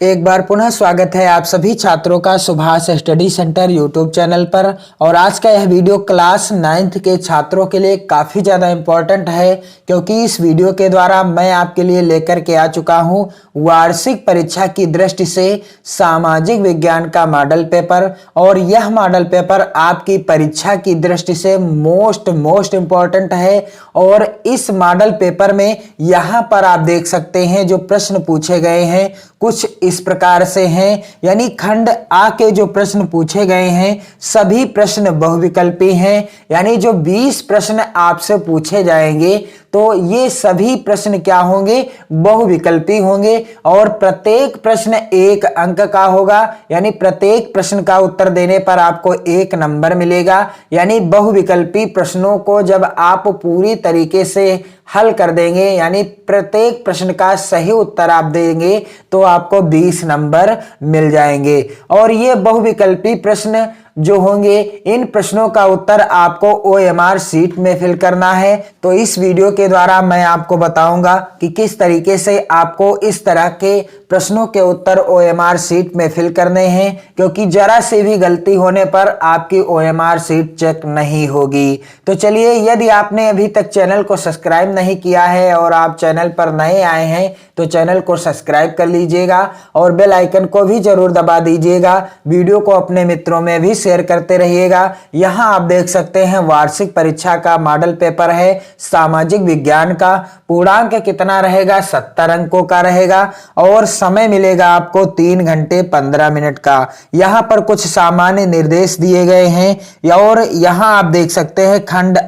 एक बार पुनः स्वागत है आप सभी छात्रों का Subhash study centre YouTube channel पर। और आज का यह वीडियो क्लास 9th के छात्रों के लिए काफ़ी ज़्यादा इम्पोर्टेंट है, क्योंकि इस वीडियो के द्वारा मैं आपके लिए लेकर के आ चुका हूं वार्षिक परीक्षा की दृष्टि से सामाजिक विज्ञान का मॉडल पेपर। और यह मॉडल पेपर आपकी परीक्षा की दृष्टि से मोस्ट इम्पोर्टेंट है। और इस मॉडल पेपर में यहाँ पर आप देख सकते हैं जो प्रश्न पूछे गए हैं कुछ इस प्रकार से हैं, यानी खंड आ के जो प्रश्न पूछे गए हैं सभी प्रश्न बहुविकल्पी हैं। यानी जो 20 प्रश्न आपसे पूछे जाएंगे तो ये सभी प्रश्न क्या होंगे, बहुविकल्पी होंगे। और प्रत्येक प्रश्न 1 अंक का होगा, यानी प्रत्येक प्रश्न का उत्तर देने पर आपको 1 नंबर मिलेगा। यानी बहुविकल्पी प्रश्नों को जब आप पूरी तरीके से हल कर देंगे, यानी प्रत्येक प्रश्न का सही उत्तर आप देंगे, तो आपको 20 नंबर मिल जाएंगे। और ये बहुविकल्पी प्रश्न जो होंगे, इन प्रश्नों का उत्तर आपको OMR शीट में फिल करना है। तो इस वीडियो के द्वारा मैं आपको बताऊंगा कि किस तरीके से आपको इस तरह के प्रश्नों के उत्तर OMR शीट में फिल करने हैं, क्योंकि जरा से भी गलती होने पर आपकी OMR शीट चेक नहीं होगी। तो चलिए, यदि आपने अभी तक चैनल को सब्सक्राइब नहीं किया है और आप चैनल पर नए आए हैं तो चैनल को सब्सक्राइब कर लीजिएगा और बेल आइकन को भी जरूर दबा दीजिएगा। वीडियो को अपने मित्रों में भी शेयर करते रहिएगा। यहाँ आप देख सकते हैं वार्षिक परीक्षा का मॉडल पेपर है सामाजिक विज्ञान का। पूर्णांक कितना रहेगा, 70 अंकों का रहेगा और समय मिलेगा आपको 3 घंटे 15 मिनट का। यहाँ पर कुछ सामान्य निर्देश दिए गए हैं। और यहाँ आप देख सकते हैं खंड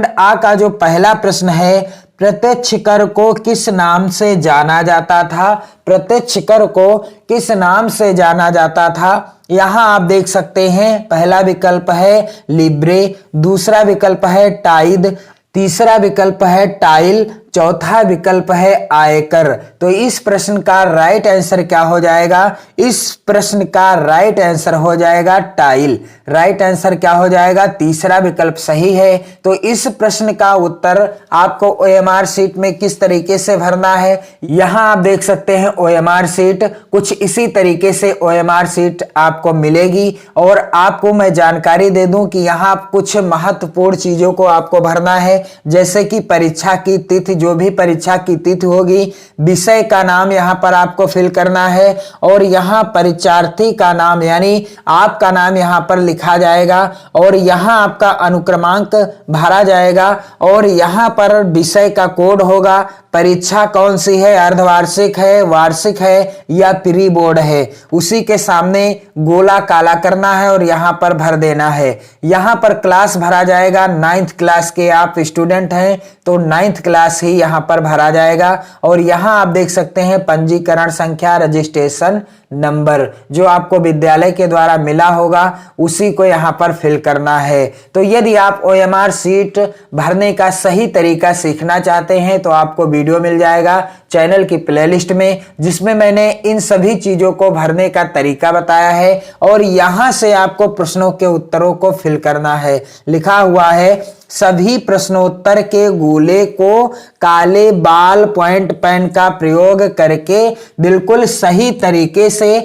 आ का जो पहला प्रश्न है, प्रत्यक्ष कर को किस नाम से जाना जाता था। प्रत्यक्ष कर को किस नाम से जाना जाता था। यहां आप देख सकते हैं पहला विकल्प है लिब्रे, दूसरा विकल्प है टाइद, तीसरा विकल्प है टाइल, चौथा विकल्प है आयकर। तो इस प्रश्न का राइट आंसर क्या हो जाएगा, इस प्रश्न का राइट आंसर हो जाएगा टाइल। राइट आंसर क्या हो जाएगा, तीसरा विकल्प सही है। तो इस प्रश्न का उत्तर आपको OMR शीट में किस तरीके से भरना है, यहां आप देख सकते हैं OMR शीट कुछ इसी तरीके से OMR शीट आपको मिलेगी। और आपको मैं जानकारी दे दूं कि यहां कुछ महत्वपूर्ण चीजों को आपको भरना है, जैसे कि परीक्षा की तिथि, जो भी परीक्षा की तिथि होगी, विषय का नाम यहां पर आपको फिल करना है और यहां परीक्षार्थी का नाम यानी आपका नाम यहां पर लिखा जाएगा और यहां आपका अनुक्रमांक भरा जाएगा और यहां पर विषय का कोड होगा। परीक्षा कौन सी है, अर्धवार्षिक है, वार्षिक है या प्री बोर्ड है, उसी के सामने गोला काला करना है और यहां पर भर देना है। यहां पर क्लास भरा जाएगा, 9th क्लास के आप स्टूडेंट हैं तो 9th क्लास ही यहां पर भरा जाएगा। और यहां आप देख सकते हैं पंजीकरण संख्या, रजिस्ट्रेशन नंबर जो आपको विद्यालय के द्वारा मिला होगा उसी को यहां पर फिल करना है। तो यदि आप OMR शीट भरने का सही तरीका सीखना चाहते हैं तो आपको वीडियो मिल जाएगा चैनल की प्लेलिस्ट में, जिसमें मैंने इन सभी चीजों को भरने का तरीका बताया है। और यहां से आपको प्रश्नों के उत्तरों को फिल करना है। लिखा हुआ है सभी प्रश्नोत्तर के गोले को काले बाल पॉइंट पेन का प्रयोग करके बिल्कुल सही तरीके से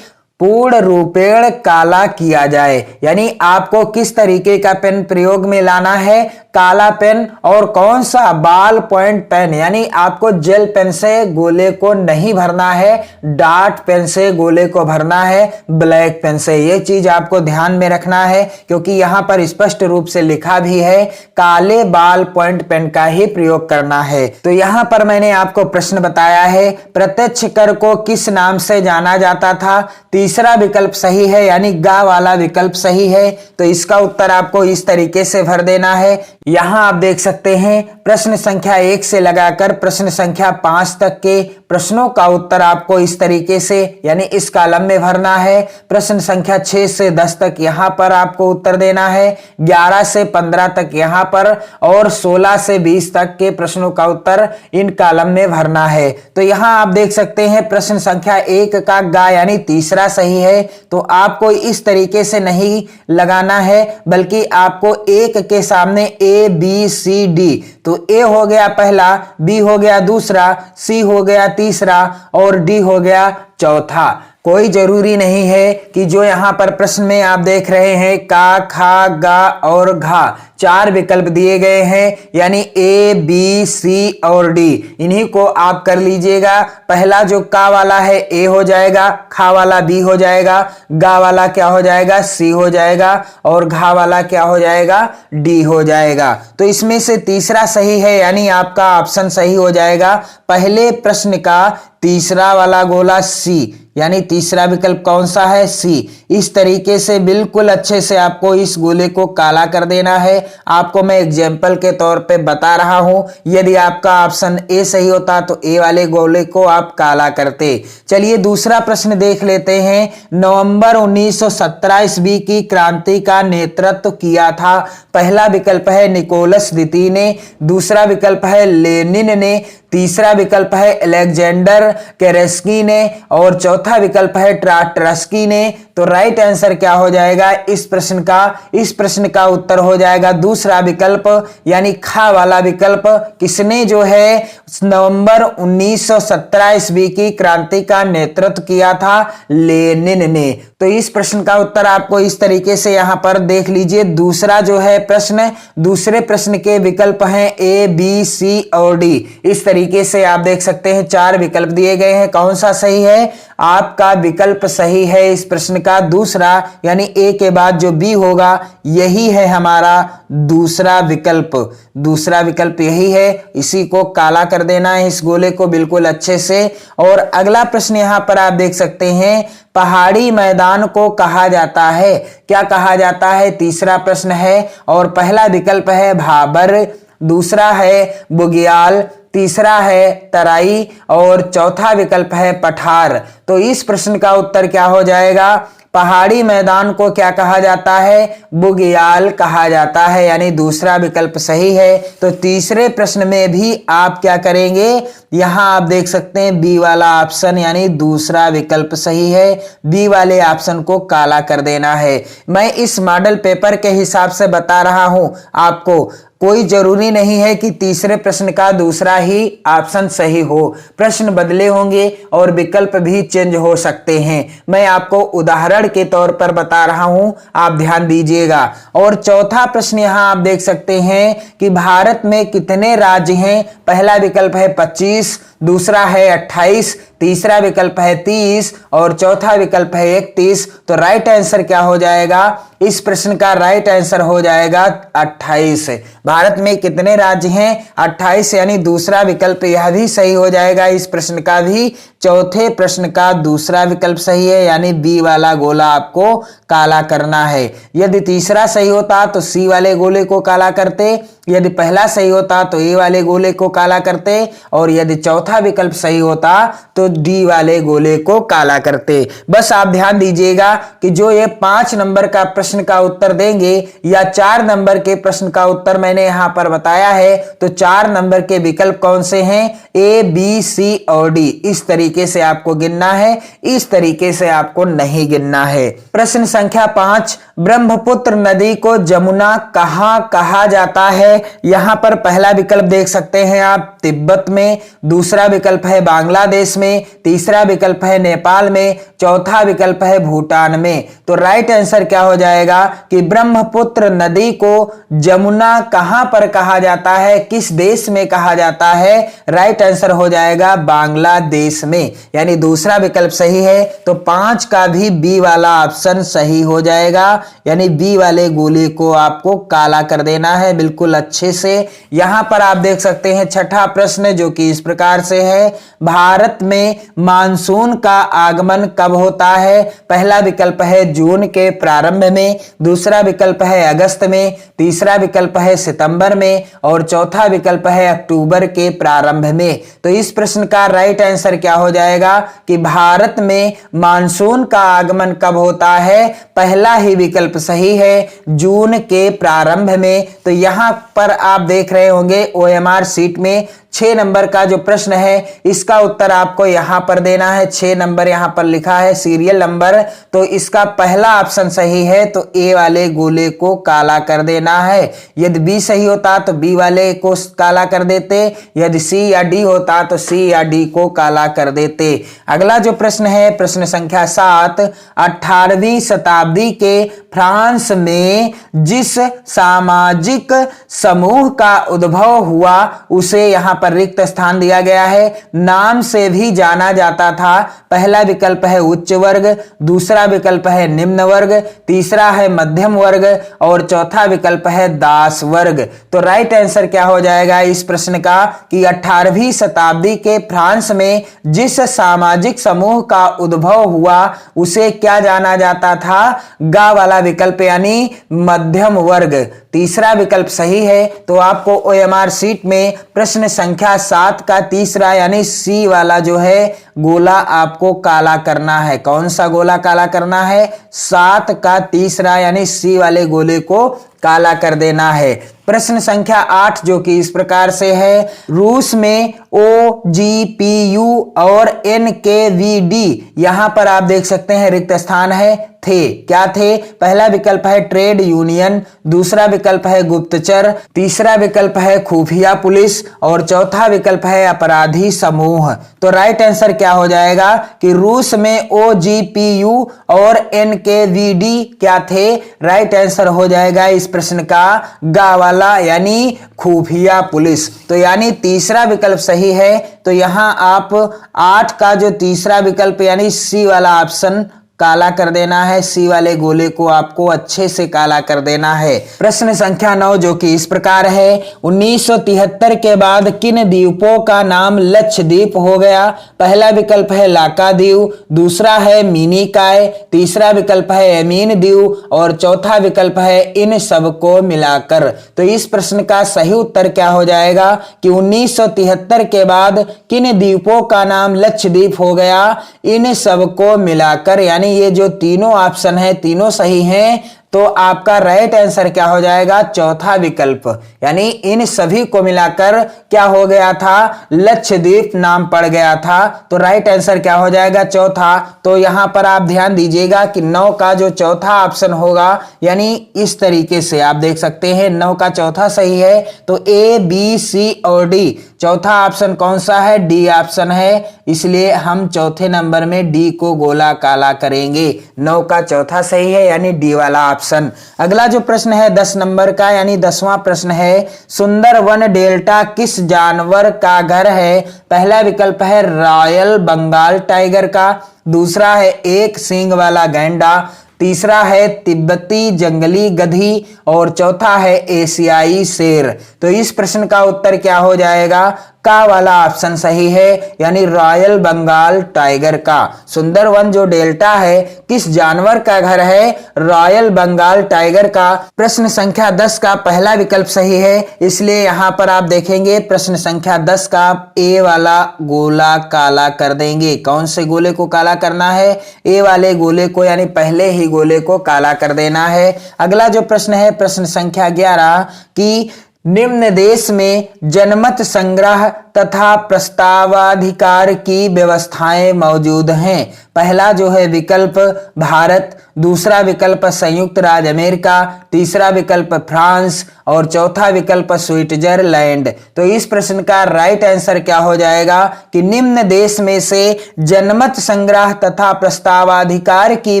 पूर्ण रूपेण काला किया जाए। यानी आपको किस तरीके का पेन प्रयोग में लाना है, काला पेन। और कौन सा, बाल पॉइंट पेन, यानी आपको जेल पेन से गोले को नहीं भरना है, डार्ट पेन से गोले को भरना है, ब्लैक पेन से। ये चीज आपको ध्यान में रखना है, क्योंकि यहां पर स्पष्ट रूप से लिखा भी है काले बाल पॉइंट पेन का ही प्रयोग करना है। तो यहां पर मैंने आपको प्रश्न बताया है प्रत्यक्ष कर को किस नाम से जाना जाता था। तीसरा विकल्प सही है, यानी गा वाला विकल्प सही है। तो इसका उत्तर आपको इस तरीके से भर देना है। यहां आप देख सकते हैं प्रश्न संख्या 1 से लगाकर प्रश्न संख्या 5 तक के प्रश्नों का उत्तर आपको इस तरीके से यानी इस कॉलम में भरना है। प्रश्न संख्या 6 से 10 तक यहां पर आपको उत्तर देना है, 11 से 15 तक यहां पर और 16 से 20 तक के प्रश्नों का उत्तर इन कॉलम में भरना है। तो यहां आप देख सकते हैं प्रश्न संख्या 1 का गा यानी तीसरा सही है। तो आपको इस तरीके से नहीं लगाना है, बल्कि आपको 1 के सामने ABCD, तो A हो गया पहला, B हो गया दूसरा, C हो गया तीसरा और D हो गया चौथा। कोई जरूरी नहीं है कि जो यहाँ पर प्रश्न में आप देख रहे हैं का, खा, गा और घा, 4 विकल्प दिए गए हैं, यानी ए, बी, सी और डी, इन्हीं को आप कर लीजिएगा। पहला जो का वाला है ए हो जाएगा, खा वाला बी हो जाएगा, गा वाला क्या हो जाएगा, सी हो जाएगा और घा वाला क्या हो जाएगा, डी हो जाएगा। तो इसमें से तीसरा सही है, यानी आपका ऑप्शन सही हो जाएगा पहले प्रश्न का तीसरा वाला गोला सी, यानी तीसरा विकल्प कौन सा है, सी। इस तरीके से बिल्कुल अच्छे से आपको इस गोले को काला कर देना है। आपको मैं एग्जाम्पल के तौर पे बता रहा हूं, यदि आपका ऑप्शन ए सही होता तो ए वाले गोले को आप काला करते। चलिए दूसरा प्रश्न देख लेते हैं। नवंबर 1917 ईस्वी की क्रांति का नेतृत्व किया था। पहला विकल्प है निकोलस द्वितीय ने, दूसरा विकल्प है लेनिन ने, तीसरा विकल्प है अलेक्जेंडर केरेस्की ने और चौथा विकल्प है ट्रॉट्स्की ने। तो राइट आंसर क्या हो जाएगा इस प्रश्न का उत्तर हो जाएगा दूसरा विकल्प, यानी खा वाला विकल्प। किसने जो है नवंबर 1917 ईस्वी की क्रांति का नेतृत्व किया था, लेनिन ने। तो इस प्रश्न का उत्तर आपको इस तरीके से यहां पर देख लीजिए। दूसरा जो है प्रश्न, दूसरे प्रश्न के विकल्प हैं ए, बी, सी और डी। इस तरीके से आप देख सकते हैं 4 विकल्प दिए गए हैं। कौन सा सही है, आपका विकल्प सही है इस प्रश्न का दूसरा, यानी ए के बाद जो बी होगा यही है हमारा दूसरा विकल्प। दूसरा विकल्प यही है, इसी को काला कर देना है इस गोले को बिल्कुल अच्छे से। और अगला प्रश्न यहां पर आप देख सकते हैं, पहाड़ी मैदान को कहा जाता है, क्या कहा जाता है, तीसरा प्रश्न है। और पहला विकल्प है भाबर, दूसरा है बुग्याल, तीसरा है तराई और चौथा विकल्प है पठार। तो इस प्रश्न का उत्तर क्या हो जाएगा, पहाड़ी मैदान को क्या कहा जाता है, बुग्याल कहा जाता है, यानी दूसरा विकल्प सही है। तो तीसरे प्रश्न में भी आप क्या करेंगे, यहां आप देख सकते हैं बी वाला ऑप्शन यानी दूसरा विकल्प सही है, बी वाले ऑप्शन को काला कर देना है। मैं इस मॉडल पेपर के हिसाब से बता रहा हूं आपको, कोई जरूरी नहीं है कि तीसरे प्रश्न का दूसरा ही ऑप्शन सही हो, प्रश्न बदले होंगे और विकल्प भी चेंज हो सकते हैं। मैं आपको उदाहरण के तौर पर बता रहा हूं, आप ध्यान दीजिएगा। और चौथा प्रश्न यहां आप देख सकते हैं कि भारत में कितने राज्य हैं, पहला विकल्प है 25, दूसरा है 28, तीसरा विकल्प है 30 और चौथा विकल्प है 31। तो राइट आंसर क्या हो जाएगा, इस प्रश्न का राइट आंसर हो जाएगा 28। भारत में कितने राज्य हैं, 28, यानी दूसरा विकल्प यह भी सही हो जाएगा इस प्रश्न का भी। चौथे प्रश्न का दूसरा विकल्प सही है, यानी बी वाला गोला आपको काला करना है। यदि तीसरा सही होता तो सी वाले गोले को काला करते, यदि पहला सही होता तो ए वाले गोले को काला करते और यदि चौथा विकल्प सही होता तो डी वाले गोले को काला करते। बस आप ध्यान दीजिएगा कि जो ये 5 नंबर का प्रश्न का उत्तर देंगे या 4 नंबर के प्रश्न का उत्तर मैंने यहां पर बताया है, तो 4 नंबर के विकल्प कौन से हैं, ए, बी, सी और डी। इस तरीके से आपको गिनना है, इस तरीके से आपको नहीं गिनना है। प्रश्न संख्या 5, ब्रह्मपुत्र नदी को जमुना कहां कहा जाता है। यहां पर पहला विकल्प देख सकते हैं आप तिब्बत में, दूसरा विकल्प है बांग्लादेश में, तीसरा विकल्प है नेपाल में, चौथा विकल्प है भूटान में। तो राइट आंसर क्या हो जाएगा कि ब्रह्मपुत्र नदी को जमुना कहां पर कहा जाता है, किस देश में कहा जाता है, राइट आंसर हो जाएगा बांग्लादेश में, यानी दूसरा विकल्प सही है। तो 5 का भी बी वाला ऑप्शन सही हो जाएगा, यानी बी वाले गोले को आपको काला कर देना है बिल्कुल अच्छे से। यहां पर आप देख सकते हैं छठा प्रश्न जो कि इस प्रकार से है, भारत में मानसून का आगमन कब होता है। पहला विकल्प है जून के प्रारंभ में, दूसरा विकल्प है अगस्त में, तीसरा विकल्प है सितंबर में और चौथा विकल्प है अक्टूबर के प्रारंभ में। तो इस प्रश्न का राइट आंसर क्या हो जाएगा कि भारत में मानसून का आगमन कब होता है, पहला ही विकल्प सही है, जून के प्रारंभ में। तो यहां पर आप देख रहे होंगे OMR शीट में 6 नंबर का जो प्रश्न है इसका उत्तर आपको यहां पर देना है। 6 नंबर यहां पर लिखा है सीरियल नंबर, तो इसका पहला ऑप्शन सही है तो ए वाले गोले को काला कर देना है। यदि बी सही होता तो बी वाले को काला कर देते, यदि सी या डी होता तो सी या डी को काला कर देते। अगला जो प्रश्न है प्रश्न संख्या 7, 18वीं शताब्दी के फ्रांस में जिस सामाजिक समूह का उद्भव हुआ उसे यहां पर रिक्त स्थान दिया गया है, नाम से भी जाना जाता था। पहला विकल्प है उच्च वर्ग, दूसरा विकल्प है निम्न वर्ग, तीसरा है मध्यम वर्ग और चौथा विकल्प है दास वर्ग। तो राइट आंसर क्या हो जाएगा इस प्रश्न का कि 18वीं शताब्दी के फ्रांस में जिस सामाजिक समूह का उद्भव हुआ उसे क्या जाना जाता था, गा वाला विकल्प यानी मध्यम वर्ग। तीसरा विकल्प सही है, तो आपको ओएमआर शीट में प्रश्न संख्या 7 का तीसरा यानी सी वाला जो है गोला आपको काला करना है। कौन सा गोला काला करना है? 7 का तीसरा यानी सी वाले गोले को काला कर देना है। प्रश्न संख्या 8 जो कि इस प्रकार से है, रूस में OGPU और NKVD यहां पर आप देख सकते हैं रिक्त स्थान है, थे। क्या थे? पहला विकल्प है ट्रेड यूनियन, दूसरा विकल्प है गुप्तचर, तीसरा विकल्प है खुफिया पुलिस और चौथा विकल्प है अपराधी समूह। तो राइट आंसर क्या हो जाएगा कि रूस में OGPU और NKVD क्या थे? राइट आंसर हो जाएगा इस प्रश्न का गा वाला यानी खुफिया पुलिस। तो यानी तीसरा विकल्प सही है, तो यहां आप 8 का जो तीसरा विकल्प यानी सी वाला ऑप्शन काला कर देना है। सी वाले गोले को आपको अच्छे से काला कर देना है। प्रश्न संख्या 9 जो कि इस प्रकार है, 1973 के बाद किन द्वीपों का नाम लक्षद्वीप हो गया? पहला विकल्प है लाका द्वीप, दूसरा है मिनिकॉय, तीसरा विकल्प है एमीन द्वीप और चौथा विकल्प है इन सबको मिलाकर। तो इस प्रश्न का सही उत्तर क्या हो जाएगा कि 1973 के बाद किन द्वीपों का नाम लक्षद्वीप हो गया? इन सबको मिलाकर, यानी ये जो तीनों ऑप्शन है तीनों सही हैं। तो आपका राइट आंसर क्या हो जाएगा? चौथा विकल्प, यानी इन सभी को मिलाकर क्या हो गया था? लक्षद्वीप नाम पड़ गया था। तो राइट आंसर क्या हो जाएगा? चौथा। तो यहां पर आप ध्यान दीजिएगा कि 9 का जो चौथा ऑप्शन होगा यानी इस तरीके से आप देख सकते हैं 9 का चौथा सही है। तो A, B, C और D, चौथा ऑप्शन कौन सा है? डी ऑप्शन है, इसलिए हम चौथे नंबर में डी को गोला काला करेंगे। 9 का चौथा सही है यानी डी वाला ऑप्शन। अगला जो प्रश्न है 10 नंबर का यानी 10वां प्रश्न है, सुंदरवन डेल्टा किस जानवर का घर है? पहला विकल्प है रॉयल बंगाल टाइगर का, दूसरा है एक सींग वाला गैंडा, तीसरा है तिब्बती जंगली गधी और चौथा है एशियाई शेर। तो इस प्रश्न का उत्तर क्या हो जाएगा? का वाला ऑप्शन सही है, यानी रॉयल बंगाल टाइगर का। सुंदरवन जो डेल्टा है किस जानवर का घर है? रॉयल बंगाल टाइगर का। प्रश्न संख्या 10 का पहला विकल्प सही है, इसलिए यहां पर आप देखेंगे प्रश्न संख्या 10 का ए वाला गोला काला कर देंगे। कौन से गोले को काला करना है? ए वाले गोले को, यानी पहले ही गोले को काला कर देना है। अगला जो प्रश्न है प्रश्न संख्या 11 की निम्न देश में जनमत संग्रह तथा प्रस्तावाधिकार की व्यवस्थाएं मौजूद हैं। पहला जो है विकल्प भारत, दूसरा विकल्प संयुक्त राज्य अमेरिका, तीसरा विकल्प फ्रांस और चौथा विकल्प स्विट्जरलैंड। तो इस प्रश्न का राइट आंसर क्या हो जाएगा कि निम्न देश में से जनमत संग्रह तथा प्रस्तावाधिकार की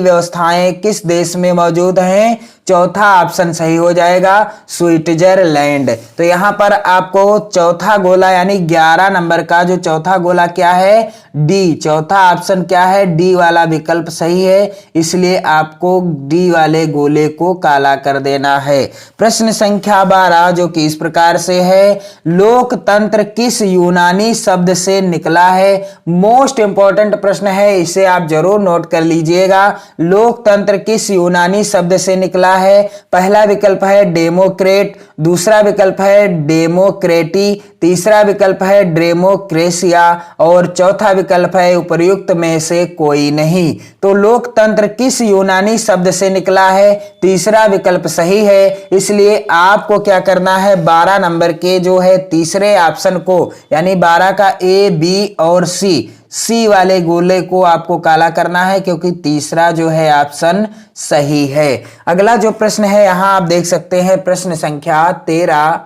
व्यवस्थाएं किस देश में मौजूद हैं? चौथा ऑप्शन सही हो जाएगा, स्विट्जरलैंड। तो यहां पर आपको चौथा गोला यानी 11 नंबर का जो चौथा गोला क्या है? डी। चौथा ऑप्शन क्या है? डी वाला विकल्प सही है, इसलिए आपको डी वाले गोले को काला कर देना है। प्रश्न संख्या 12 जो कि इस प्रकार से है, लोकतंत्र किस यूनानी शब्द से निकला है? मोस्ट इंपॉर्टेंट प्रश्न है, इसे आप जरूर नोट कर लीजिएगा। लोकतंत्र किस यूनानी शब्द से निकला है? पहला विकल्प है डेमोक्रेट, दूसरा विकल्प है डेमोक्रेटी, तीसरा विकल्प है डेमोक्रेसिया और चौथा विकल्प है उपर्युक्त में से कोई नहीं। तो लोकतंत्र किस यूनानी शब्द से निकला है? तीसरा विकल्प सही है। इसलिए आपको क्या करना है, 12 नंबर के जो है तीसरे ऑप्शन को यानी 12 का ए, बी और सी वाले गोले को आपको काला करना है, क्योंकि तीसरा जो है ऑप्शन सही है। अगला जो प्रश्न है यहां आप देख सकते हैं, प्रश्न संख्या 13,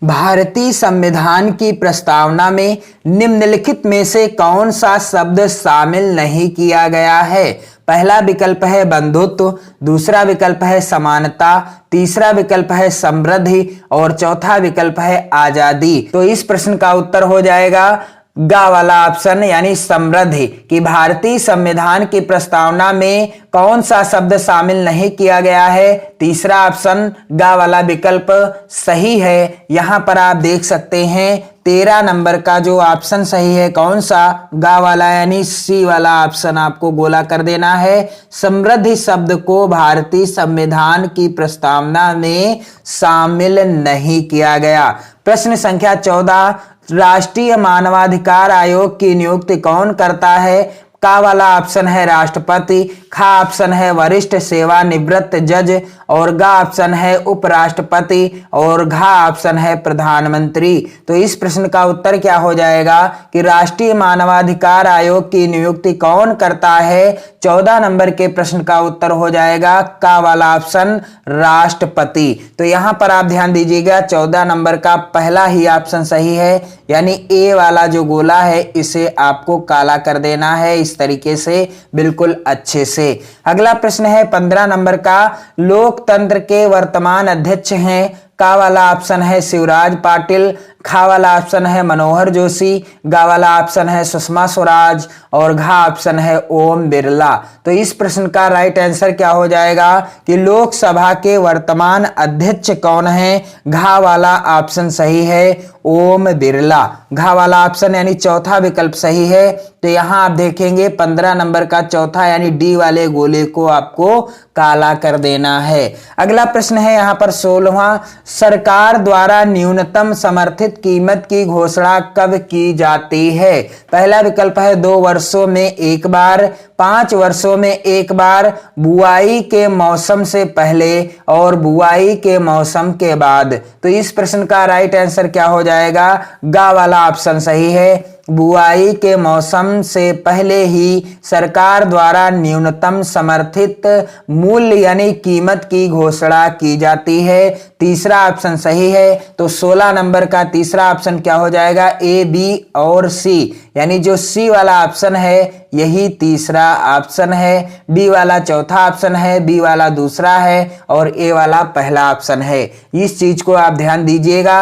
भारतीय संविधान की प्रस्तावना में निम्नलिखित में से कौन सा शब्द शामिल नहीं किया गया है? पहला विकल्प है बंधुत्व, दूसरा विकल्प है समानता, तीसरा विकल्प है समृद्धि और चौथा विकल्प है आजादी। तो इस प्रश्न का उत्तर हो जाएगा गा वाला ऑप्शन यानी समृद्धि, कि भारतीय संविधान की प्रस्तावना में कौन सा शब्द शामिल नहीं किया गया है? तीसरा ऑप्शन गा वाला विकल्प सही है। यहां पर आप देख सकते हैं 13 नंबर का जो ऑप्शन सही है कौन सा, गा वाला यानी सी वाला ऑप्शन आपको गोला कर देना है। समृद्धि शब्द को भारतीय संविधान की प्रस्तावना में शामिल नहीं किया गया। प्रश्न संख्या 14, राष्ट्रीय मानवाधिकार आयोग की नियुक्ति कौन करता है? का वाला ऑप्शन है राष्ट्रपति, खा ऑप्शन है वरिष्ठ सेवानिवृत्त जज और गा ऑप्शन है उपराष्ट्रपति और घा ऑप्शन है प्रधानमंत्री। तो इस प्रश्न का उत्तर क्या हो जाएगा कि राष्ट्रीय मानवाधिकार आयोग की नियुक्ति कौन करता है? 14 नंबर के प्रश्न का उत्तर हो जाएगा का वाला ऑप्शन राष्ट्रपति। तो यहां पर आप ध्यान दीजिएगा 14 नंबर का पहला ही ऑप्शन सही है, यानी ए वाला जो गोला है इसे आपको काला कर देना है इस तरीके से बिल्कुल अच्छे से। अगला प्रश्न है 15 नंबर का, लोकतंत्र के वर्तमान अध्यक्ष हैं? का वाला ऑप्शन है शिवराज पाटिल, खा वाला ऑप्शन है मनोहर जोशी, गा वाला ऑप्शन है सुषमा स्वराज और घा ऑप्शन है ओम बिरला। तो इस प्रश्न का राइट आंसर क्या हो जाएगा कि लोकसभा के वर्तमान अध्यक्ष कौन है? घा वाला ऑप्शन सही है, ओम बिरला। घा वाला ऑप्शन यानी चौथा विकल्प सही है। तो यहां आप देखेंगे 15 नंबर का चौथा यानी डी वाले गोले को आपको काला कर देना है। अगला प्रश्न है यहां पर 16वां, सरकार द्वारा न्यूनतम समर्थित कीमत की घोषणा कब की जाती है? पहला विकल्प है 2 वर्षों में एक बार, 5 वर्षों में एक बार, बुआई के मौसम से पहले और बुआई के मौसम के बाद। तो इस प्रश्न का राइट आंसर क्या हो जाएगा? गा वाला ऑप्शन सही है, बुआई के मौसम से पहले ही सरकार द्वारा न्यूनतम समर्थित मूल्य यानी कीमत की घोषणा की जाती है। तीसरा ऑप्शन सही है। तो 16 नंबर का तीसरा ऑप्शन क्या हो जाएगा? ए, बी और सी, यानी जो सी वाला ऑप्शन है यही तीसरा ऑप्शन है, डी वाला चौथा ऑप्शन है, बी वाला दूसरा है और ए वाला पहला ऑप्शन है। इस चीज को आप ध्यान दीजिएगा।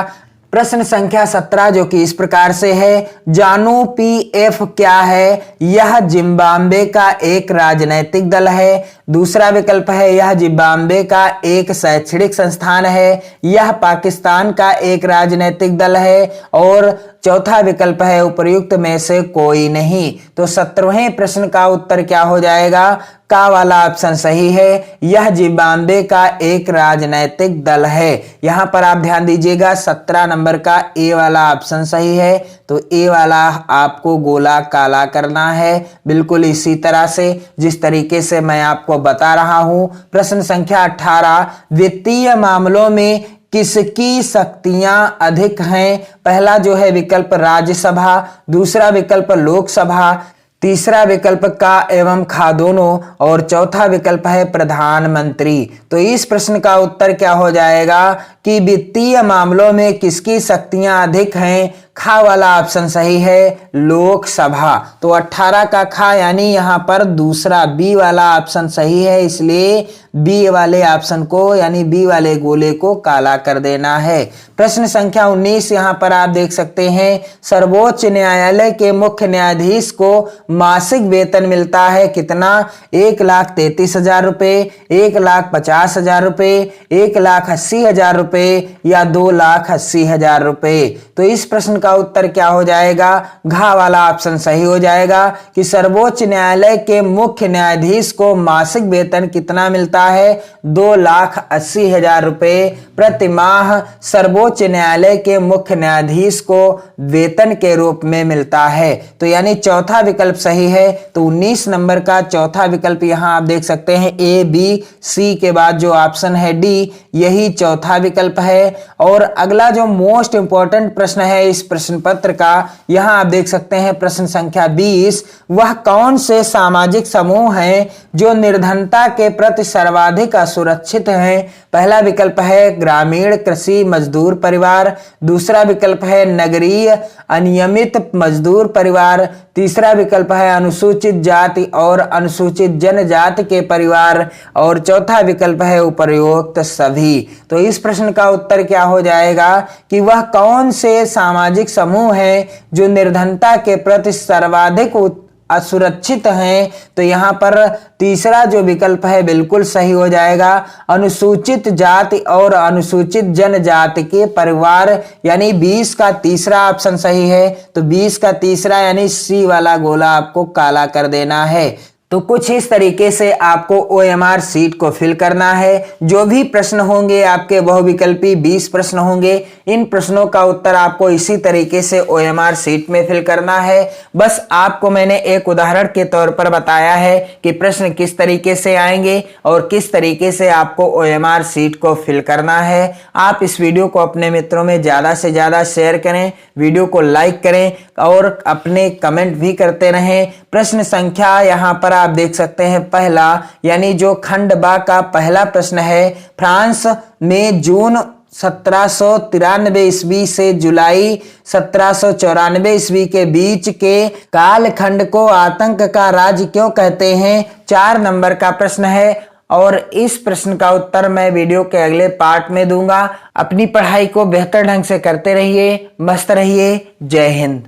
प्रश्न संख्या 17 जो कि इस प्रकार से है, जानू पीएफ क्या है? यह जिम्बाब्वे का एक राजनैतिक दल है। दूसरा विकल्प है यह जिम्बाब्वे का एक शैक्षणिक संस्थान है। यह पाकिस्तान का एक राजनैतिक दल है और चौथा विकल्प है उपर्युक्त में से कोई नहीं। तो 17वें प्रश्न का उत्तर क्या हो जाएगा? का वाला ऑप्शन सही है, यह जिम्बाब्वे का एक राजनैतिक दल है। यहां पर आप ध्यान दीजिएगा 17 नंबर का ए वाला ऑप्शन सही है। तो ए वाला आपको गोला काला करना है बिल्कुल इसी तरह से जिस तरीके से मैं आपको बता रहा हूं। प्रश्न संख्या 18, वित्तीय मामलों में किसकी शक्तियां अधिक हैं? पहला जो है विकल्प राज्यसभा, दूसरा विकल्प लोकसभा, तीसरा विकल्प का एवं खा दोनों और चौथा विकल्प है प्रधानमंत्री। तो इस प्रश्न का उत्तर क्या हो जाएगा कि वित्तीय मामलों में किसकी शक्तियां अधिक हैं? खा वाला ऑप्शन सही है, लोकसभा। तो 18 का खा यानी यहां पर दूसरा बी वाला ऑप्शन सही है, इसलिए बी वाले ऑप्शन को यानी बी वाले गोले को काला कर देना है। प्रश्न संख्या 19 यहां पर आप देख सकते हैं, सर्वोच्च न्यायालय के मुख्य न्यायाधीश को मासिक वेतन मिलता है कितना? 1,33,000 रुपए, 1,50,000 रुपए, 1,80,000 रुपए या 2,80,000 रुपए। तो इस प्रश्न का उत्तर क्या हो जाएगा? घ वाला ऑप्शन सही हो जाएगा कि सर्वोच्च न्यायालय के मुख्य न्यायाधीश को मासिक वेतन कितना मिलता है? 2,80,000 रुपए प्रति माह सर्वोच्च न्यायालय के मुख्य न्यायाधीश को वेतन के रूप में मिलता है। तो यानी चौथा विकल्प सही है। तो 19 नंबर का चौथा विकल्प यहां आप देख सकते हैं, ए बी सी के बाद जो ऑप्शन है डी, यही चौथा विकल्प है। और अगला जो मोस्ट इंपॉर्टेंट प्रश्न है इस प्रश्न पत्र का, यहां आप देख सकते हैं प्रश्न संख्या 20, वह कौन से सामाजिक समूह हैं जो निर्धनता के प्रति सर्वाधिक असुरक्षित हैं? पहला विकल्प है ग्रामीण कृषि मजदूर परिवार, दूसरा विकल्प है नगरीय अनियमित मजदूर परिवार, तीसरा विकल्प है अनुसूचित जाति और अनुसूचित जनजाति के परिवार, और चौथा विकल्प है उपर्युक्त सभी। तो इस प्रश्न का उत्तर क्या हो जाएगा कि वह कौन से सामाजिक समूह हैं जो निर्धनता के प्रति सर्वाधिक असुरक्षित हैं? तो यहां पर तीसरा जो विकल्प है बिल्कुल सही हो जाएगा, अनुसूचित जाति और अनुसूचित जनजाति के परिवार, यानी 20 का तीसरा ऑप्शन सही है। तो 20 का तीसरा यानी सी वाला गोला आपको काला कर देना है। तो कुछ इस तरीके से आपको OMR सीट को फिल करना है। जो भी प्रश्न होंगे आपके बहुविकल्पी 20 प्रश्न होंगे, इन प्रश्नों का उत्तर आपको इसी तरीके से OMR सीट में फिल करना है। बस आपको मैंने एक उदाहरण के तौर पर बताया है कि प्रश्न किस तरीके से आएंगे और किस तरीके से आपको OMR सीट को फिल करना है। आप इस वीडियो को अपने मित्रों में ज्यादा से ज्यादा शेयर करें, वीडियो को लाइक करें और अपने कमेंट भी करते रहें। प्रश्न संख्या यहाँ पर आप देख सकते हैं पहला, यानी जो खंड बा का पहला प्रश्न है, फ्रांस में जून 1793 ईस्वी से जुलाई 1794 ईस्वी के बीच के कालखंड को आतंक का राज्य क्यों कहते हैं? 4 नंबर का प्रश्न है और इस प्रश्न का उत्तर मैं वीडियो के अगले पार्ट में दूंगा। अपनी पढ़ाई को बेहतर ढंग से करते रहिए, मस्त रहिए। जय हिंद।